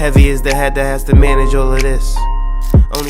Heavy is the head that has to manage all of this.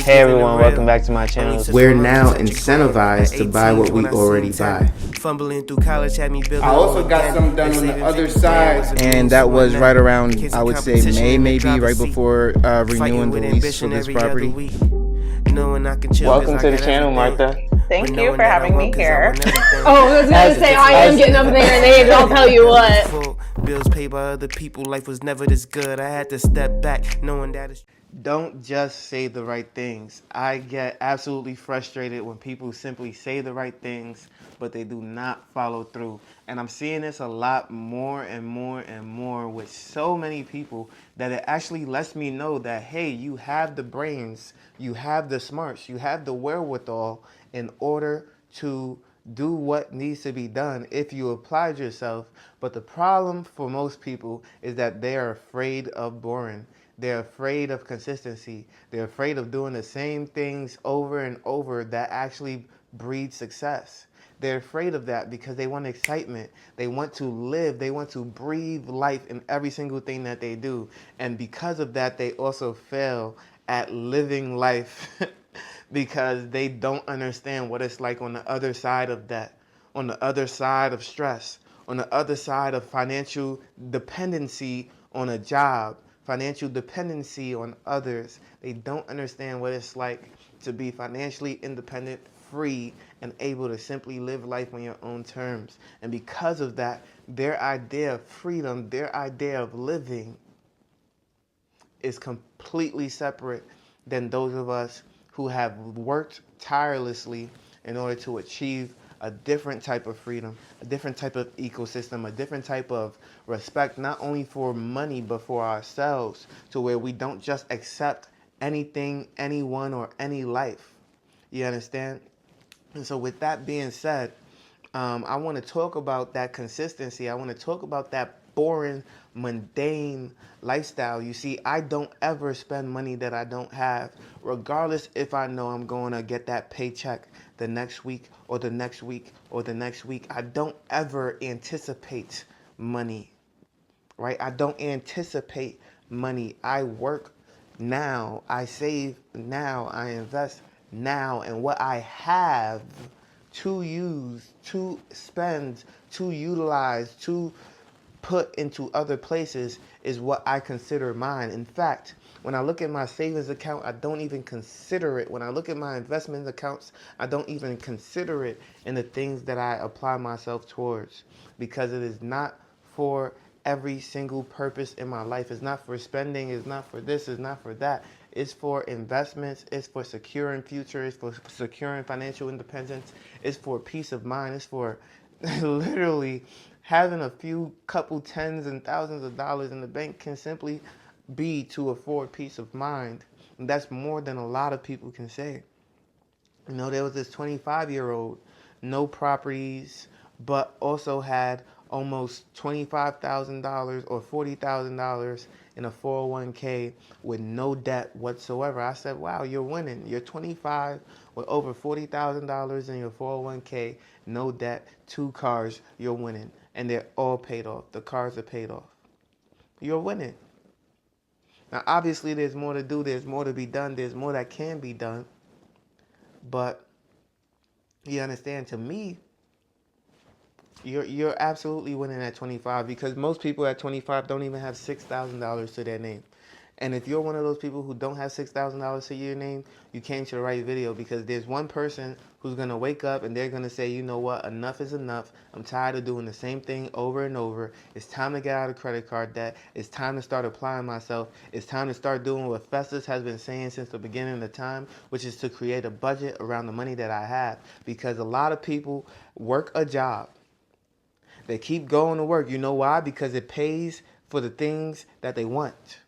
Hey everyone, welcome back to my channel. We're now incentivized to buy what we already buy. Fumbling through college had me building. I also got some done on the other side. And that was right around, I would say, May, maybe right before renewing the lease for this property. Welcome to the channel, Martha. Thank you for having me here. Oh, I was gonna say I am getting up in their names. I'll tell you what. Bills paid by other people. Life was never this good. I had to step back, knowing that it's. Don't just say the right things. I get absolutely frustrated when people simply say the right things, but they do not follow through. And I'm seeing this a lot more and more and more with so many people that it actually lets me know that, hey, you have the brains, you have the smarts, you have the wherewithal in order to do what needs to be done if you applied yourself. But the problem for most people is that they are afraid of boring. They're afraid of consistency. They're afraid of doing the same things over and over that actually breed success. They're afraid of that because they want excitement. They want to live. They want to breathe life in every single thing that they do. And because of that, they also fail at living life because they don't understand what it's like on the other side of that, on the other side of stress, on the other side of financial dependency on a job, financial dependency on others. They don't understand what it's like to be financially independent, free, and able to simply live life on your own terms. And because of that, their idea of freedom, their idea of living is completely separate than those of us who have worked tirelessly in order to achieve a different type of freedom, a different type of ecosystem, a different type of respect, not only for money, but for ourselves, to where we don't just accept anything, anyone, or any life. You understand? And so with that being said, I want to talk about that consistency. I want to talk about that boring, mundane lifestyle. You see, I don't ever spend money that I don't have, regardless if I know I'm going to get that paycheck the next week or the next week or the next week. I don't ever anticipate money, right? I don't anticipate money. I work now. I save now. I invest now. And what I have to use, to spend, to utilize, to put into other places is what I consider mine. In fact, when I look at my savings account, I don't even consider it. When I look at my investment accounts, I don't even consider it in the things that I apply myself towards, because it is not for every single purpose in my life. It's not for spending, it's not for this, it's not for that. It's for investments, it's for securing future, it's for securing financial independence, it's for peace of mind, it's for literally having a few couple tens and thousands of dollars in the bank can simply be to afford peace of mind. And that's more than a lot of people can say. You know, there was this 25-year-old, no properties, but also had almost $25,000 or $40,000 in a 401k with no debt whatsoever. I said, wow, you're winning. You're 25 with over $40,000 in your 401k, no debt, 2 cars, you're winning. And they're all paid off. The cars are paid off. You're winning. Now, obviously, there's more to do. There's more to be done. There's more that can be done. But you understand, to me, you're absolutely winning at 25, because most people at 25 don't even have $6,000 to their name. And if you're one of those people who don't have $6,000 to your name, you came to the right video, because there's one person who's going to wake up and they're going to say, you know what, enough is enough. I'm tired of doing the same thing over and over. It's time to get out of credit card debt. It's time to start applying myself. It's time to start doing what Festus has been saying since the beginning of the time, which is to create a budget around the money that I have. Because a lot of people work a job. They keep going to work. You know why? Because it pays for the things that they want.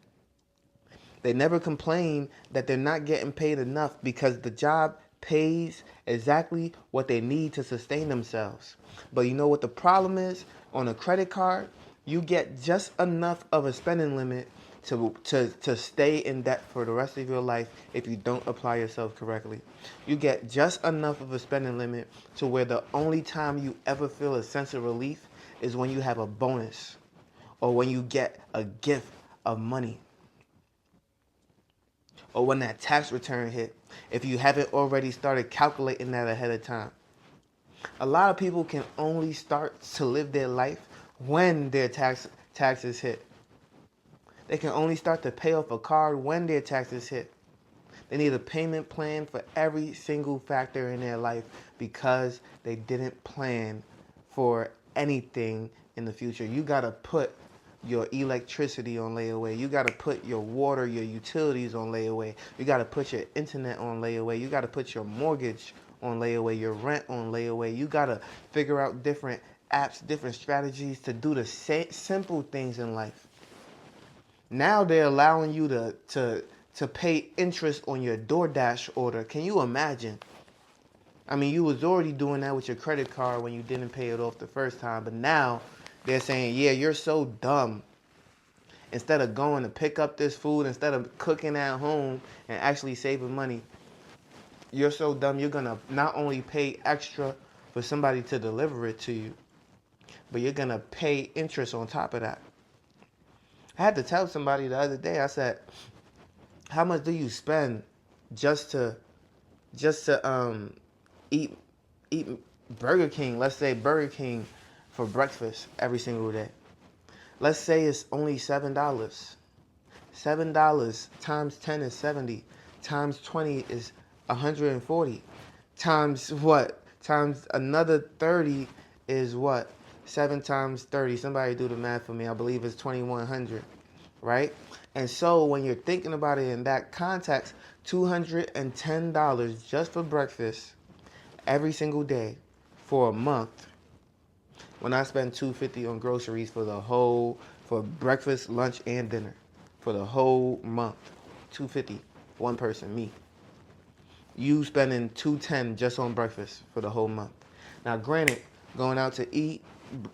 They never complain that they're not getting paid enough, because the job pays exactly what they need to sustain themselves. But you know what the problem is? On a credit card, you get just enough of a spending limit to stay in debt for the rest of your life if you don't apply yourself correctly. You get just enough of a spending limit to where the only time you ever feel a sense of relief is when you have a bonus or when you get a gift of money. or when that tax return hit, if you haven't already started calculating that ahead of time. A lot of people can only start to live their life when their taxes hit. They can only start to pay off a card when their taxes hit. They need a payment plan for every single factor in their life because they didn't plan for anything in the future. You got to put your electricity on layaway. You got to put your water, your utilities on layaway. You got to put your internet on layaway. You got to put your mortgage on layaway, your rent on layaway. You got to figure out different apps, different strategies to do the simple things in life. Now they're allowing you to pay interest on your DoorDash order. Can you imagine? I mean, you was already doing that with your credit card when you didn't pay it off the first time, but now they're saying, yeah, you're so dumb. Instead of going to pick up this food, instead of cooking at home and actually saving money, you're so dumb, you're going to not only pay extra for somebody to deliver it to you, but you're going to pay interest on top of that. I had to tell somebody the other day, I said, how much do you spend just to eat Burger King, let's say Burger King for breakfast every single day? Let's say it's only $7. $7 times 10 is 70. Times 20 is 140. Times what? Times another 30 is what? 7 times 30. Somebody do the math for me. I believe it's 2,100, right? And so when you're thinking about it in that context, $210 just for breakfast every single day for a month. When I spend $250 on groceries for breakfast, lunch, and dinner for the whole month, $250, one person, me. You spending $210 just on breakfast for the whole month. Now, granted, going out to eat,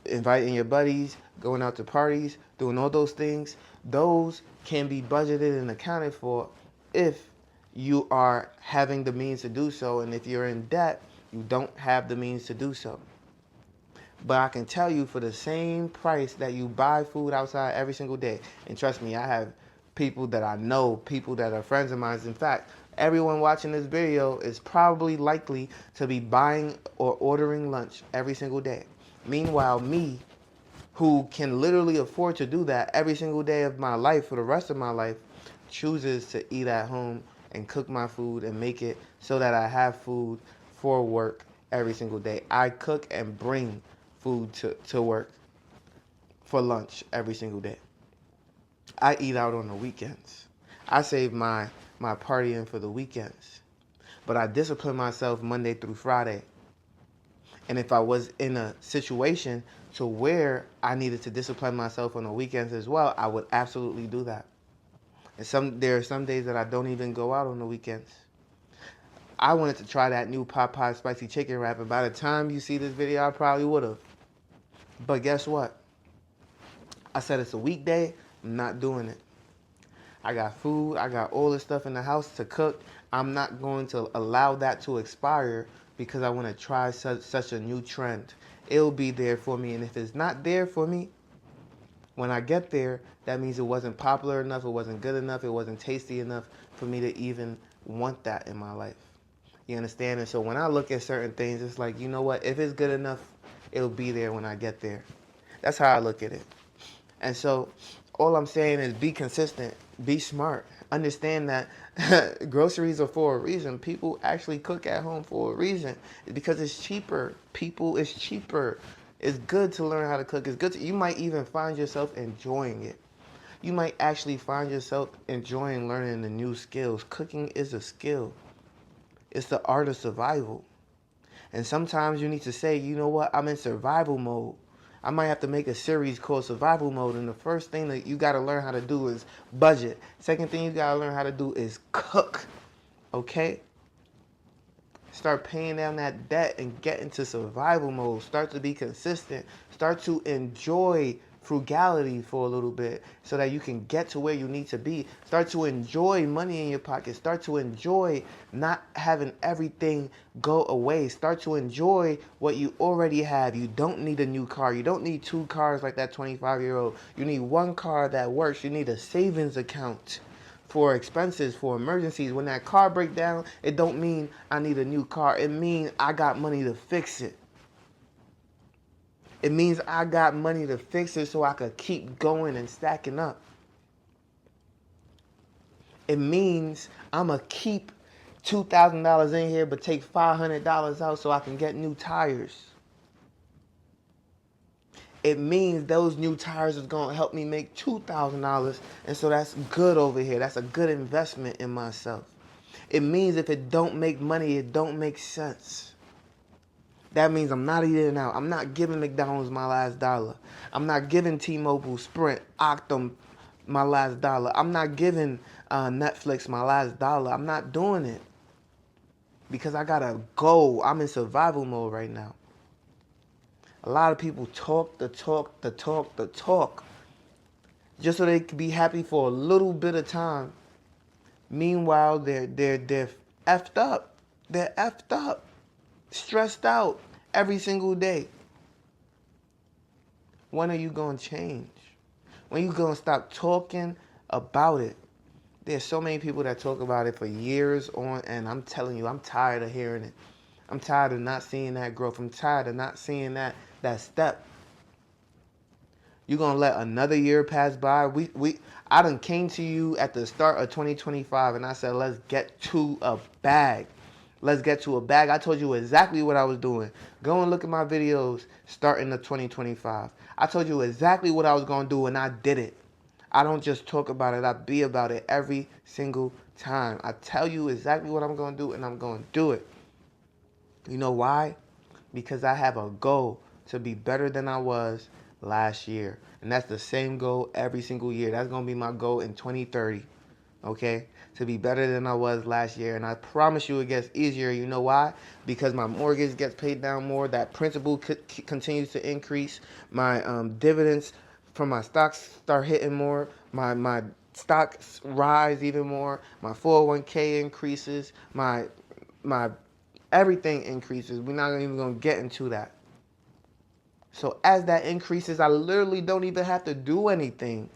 inviting your buddies, going out to parties, doing all those things, those can be budgeted and accounted for if you are having the means to do so, and if you're in debt, you don't have the means to do so. But I can tell you, for the same price that you buy food outside every single day, and trust me, I have people that I know, people that are friends of mine. In fact, everyone watching this video is probably likely to be buying or ordering lunch every single day. Meanwhile, me, who can literally afford to do that every single day of my life for the rest of my life, chooses to eat at home and cook my food and make it so that I have food for work every single day. I cook and bring food to work for lunch every single day. I eat out on the weekends. I save my partying for the weekends. But I discipline myself Monday through Friday. And if I was in a situation to where I needed to discipline myself on the weekends as well, I would absolutely do that. And there are some days that I don't even go out on the weekends. I wanted to try that new Popeye spicy chicken wrap, and by the time you see this video, I probably would have. But guess what? I said it's a weekday, I'm not doing it. I got food, I got all this stuff in the house to cook. I'm not going to allow that to expire because I want to try such a new trend. It'll be there for me, and if it's not there for me, when I get there, that means it wasn't popular enough, it wasn't good enough, it wasn't tasty enough for me to even want that in my life. You understand? And so when I look at certain things, it's like, you know what? If it's good enough, it'll be there when I get there. That's how I look at it. And so all I'm saying is be consistent, be smart. Understand that groceries are for a reason. People actually cook at home for a reason. It's because it's cheaper. It's cheaper. It's good to learn how to cook. It's good you might even find yourself enjoying it. You might actually find yourself enjoying learning the new skills. Cooking is a skill. It's the art of survival. And sometimes you need to say, you know what, I'm in survival mode. I might have to make a series called Survival Mode, and the first thing that you got to learn how to do is budget. Second thing you got to learn how to do is cook, okay? Start paying down that debt and get into survival mode. Start to be consistent. Start to enjoy frugality for a little bit so that you can get to where you need to be. Start to enjoy money in your pocket. Start to enjoy not having everything go away. Start to enjoy what you already have. You don't need a new car. You don't need 2 cars like that 25-year-old. You need 1 car that works. You need a savings account for expenses, for emergencies. When that car break down, it don't mean I need a new car. It means I got money to fix it. It means I got money to fix it so I could keep going and stacking up. It means I'm going to keep $2,000 in here but take $500 out so I can get new tires. It means those new tires is going to help me make $2,000, and so that's good over here. That's a good investment in myself. It means if it don't make money, it don't make sense. That means I'm not eating out. I'm not giving McDonald's my last dollar. I'm not giving T-Mobile, Sprint, Optum my last dollar. I'm not giving Netflix my last dollar. I'm not doing it because I got a goal. I'm in survival mode right now. A lot of people talk the talk just so they can be happy for a little bit of time. Meanwhile, they're effed up. They're effed up, stressed out every single day. When are you going to change? When are you going to stop talking about it? There's so many people that talk about it for years on, and I'm telling you, I'm tired of hearing it. I'm tired of not seeing that growth. I'm tired of not seeing that step. You're going to let another year pass by? I done came to you at the start of 2025, and I said, let's get to a bag. Let's get to a bag. I told you exactly what I was doing. Go and look at my videos starting of 2025. I told you exactly what I was going to do, and I did it. I don't just talk about it. I be about it every single time. I tell you exactly what I'm going to do, and I'm going to do it. You know why? Because I have a goal to be better than I was last year. And that's the same goal every single year. That's going to be my goal in 2030. Okay? To be better than I was last year. And I promise you it gets easier. You know why? Because my mortgage gets paid down more. That principal continues to increase. My dividends from my stocks start hitting more. My stocks rise even more. My 401k increases. My everything increases. We're not even going to get into that. So as that increases, I literally don't even have to do anything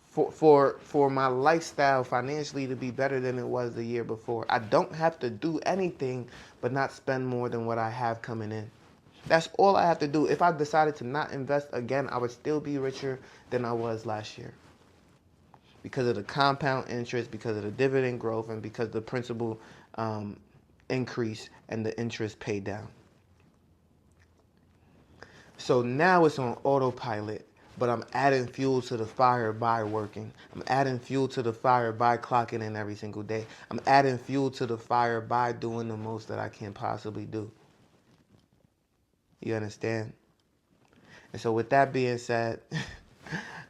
for my lifestyle financially to be better than it was the year before. I don't have to do anything but not spend more than what I have coming in. That's all I have to do. If I decided to not invest again, I would still be richer than I was last year. Because of the compound interest, because of the dividend growth, and because the principal increase and the interest paid down. So now it's on autopilot, but I'm adding fuel to the fire by working. I'm adding fuel to the fire by clocking in every single day. I'm adding fuel to the fire by doing the most that I can possibly do. You understand? And so with that being said,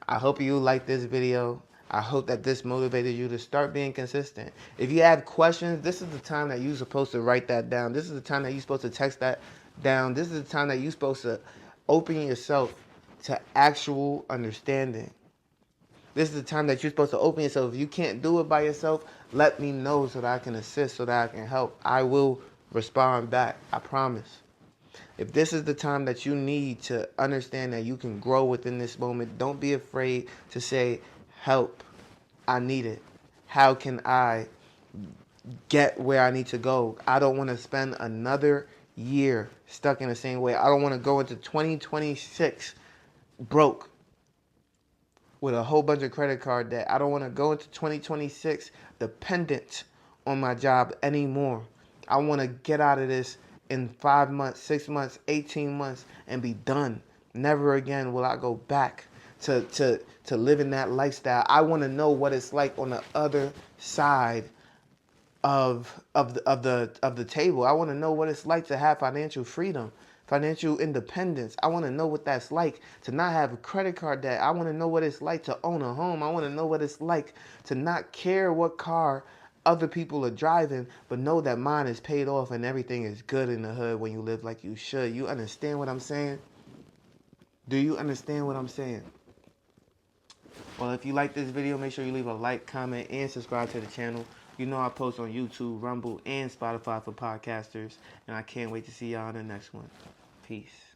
I hope you like this video. I hope that this motivated you to start being consistent. If you have questions, this is the time that you're supposed to write that down. This is the time that you're supposed to text that down. This is the time that you're supposed to open yourself to actual understanding. This is the time that you're supposed to open yourself. If you can't do it by yourself, let me know so that I can assist, so that I can help. I will respond back. I promise. If this is the time that you need to understand that you can grow within this moment, don't be afraid to say, help, I need it. How can I get where I need to go? I don't want to spend another year stuck in the same way. I don't want to go into 2026 broke with a whole bunch of credit card debt. I don't want to go into 2026 dependent on my job anymore. I want to get out of this in 5 months, 6 months, 18 months and be done. Never again will I go back to living that lifestyle. I want to know what it's like on the other side of the table. I want to know what it's like to have financial freedom, financial independence. I want to know what that's like to not have a credit card debt. I want to know what it's like to own a home. I want to know what it's like to not care what car other people are driving, but know that mine is paid off and everything is good in the hood when you live like you should. You understand what I'm saying? Do you understand what I'm saying? Well, if you like this video, make sure you leave a like, comment, and subscribe to the channel. You know I post on YouTube, Rumble, and Spotify for podcasters. And I can't wait to see y'all in the next one. Peace.